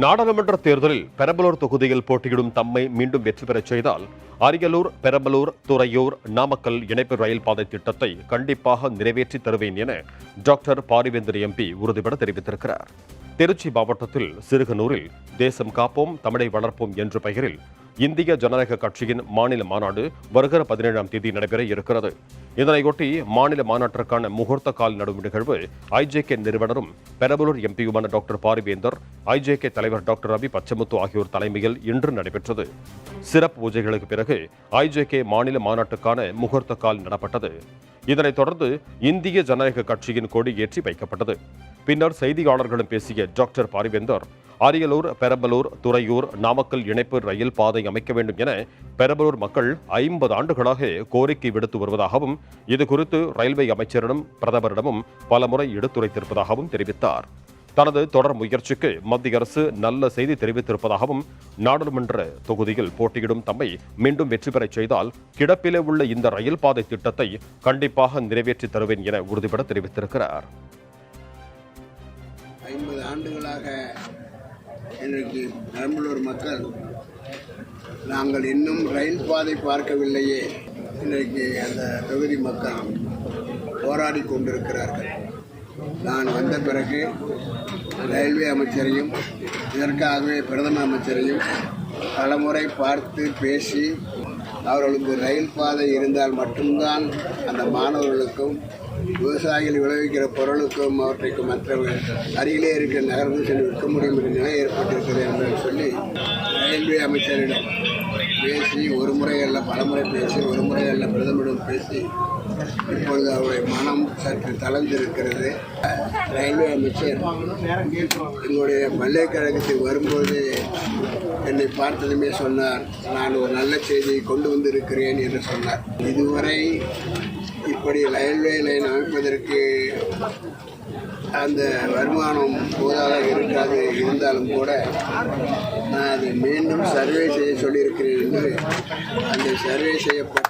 நாடாளுமன்ற தேர்தலில் பெரம்பலூர் தொகுதியில் போட்டியிடும் தம்மை மீண்டும் வெற்றி பெறச் செய்தால் அரியலூர், பெரம்பலூர், துறையூர், நாமக்கல் இணைப்பு ரயில் பாதை திட்டத்தை கண்டிப்பாக நிறைவேற்றி தருவேன் என டாக்டர் பாரிவேந்தர் எம்பி உறுதிபட தெரிவித்திருக்கிறார். திருச்சி மாவட்டத்தில் சிறுகனூரில் தேசம் காப்போம் தமிழை வளர்ப்போம் என்ற பெயரில் இந்திய ஜனநாயக கட்சியின் மாநில மாநாடு வருகிற 17ஆம் தேதி நடைபெற இருக்கிறது. இதனையொட்டி மாநில மாநாட்டிற்கான முகூர்த்த கால் நடும் நிகழ்வு ஐஜேகே நிறுவனரும் பெரம்பலூர் எம்பியுமான டாக்டர் பாரிவேந்தர், ஐஜேகே தலைவர் டாக்டர் ரவி பச்சமுத்து ஆகியோர் தலைமையில் இன்று நடைபெற்றது. சிறப்பு பூஜைகளுக்கு பிறகு ஐஜேகே மாநில மாநாட்டுக்கான முகூர்த்த கால் நடப்பட்டது. இதனைத் தொடர்ந்து இந்திய ஜனநாயக கட்சியின் கொடி ஏற்றி வைக்கப்பட்டது. பின்னர் செய்தியாளர்களிடம் பேசிய டாக்டர் பாரிவேந்தர், அரியலூர், பெரம்பலூர், துறையூர், நாமக்கல் இணைப்பு ரயில் பாதை அமைக்க வேண்டும் என பெரம்பலூர் மக்கள் 50 ஆண்டுகளாக கோரிக்கை விடுத்து வருவதாகவும், இதுகுறித்து ரயில்வே அமைச்சரிடம் பிரதமரிடமும் பலமுறை எடுத்துரைத்திருப்பதாகவும் தெரிவித்தார். தனது தொடர் முயற்சிக்கு மத்திய அரசு நல்ல செய்தி தெரிவித்திருப்பதாகவும், நாடாளுமன்ற தொகுதியில் போட்டியிடும் தம்மை மீண்டும் வெற்றி பெறச் செய்தால் கிடப்பிலே உள்ள இந்த ரயில் பாதை திட்டத்தை கண்டிப்பாக நிறைவேற்றி தருவேன் என உறுதிபட தெரிவித்திருக்கிறார். 50 ஆண்டுகளாக இன்றைக்கு பெரம்பலூர் மக்கள் நாங்கள் இன்னும் ரயில் பாதை பார்க்கவில்லையே, இன்றைக்கு அந்த தொகுதி மக்கள் போராடி கொண்டிருக்கிறார்கள். நான் வந்த பிறகு ரயில்வே அமைச்சரையும் இதற்காகவே பிரதம அமைச்சரையும் பலமுறை பார்த்து பேசி, அவர்களுக்கு ரயில் பாதை இருந்தால் மட்டும்தான் அந்த மாணவர்களுக்கும் விவசாயிகள் விளைவிக்கிற பொருளுக்கும் அவற்றைக்கு மற்ற அருகிலே இருக்கிற நகர்ந்து சென்று விற்க முடியும் என்ற நிலை ஏற்பட்டிருக்கிறது என்று சொல்லி ரயில்வே அமைச்சரிடம் பேசி, ஒரு முறை அல்ல பலமுறை பேசி, ஒரு முறை அல்ல பிரதமரிடம் பேசி, இப்பொழுது அவருடைய மனம் சற்று தளர்ந்திருக்கிறது. ரயில்வே அமைச்சர் எங்களுடைய பல்கலைக்கழகத்தில் வரும்போது என்னை பார்த்ததுமே சொன்னார், நான் ஒரு நல்ல செய்தியை கொண்டு வந்திருக்கிறேன் என்று சொன்னார். இதுவரை இப்படி ரயில்வே லைன் அமைப்பதற்கு அந்த வருமானம் போதாக இருக்காது, இருந்தாலும் கூட நான் அதை மீண்டும் சர்வே செய்ய சொல்லியிருக்கிறேன் என்று அந்த சர்வே செய்யப்பட்ட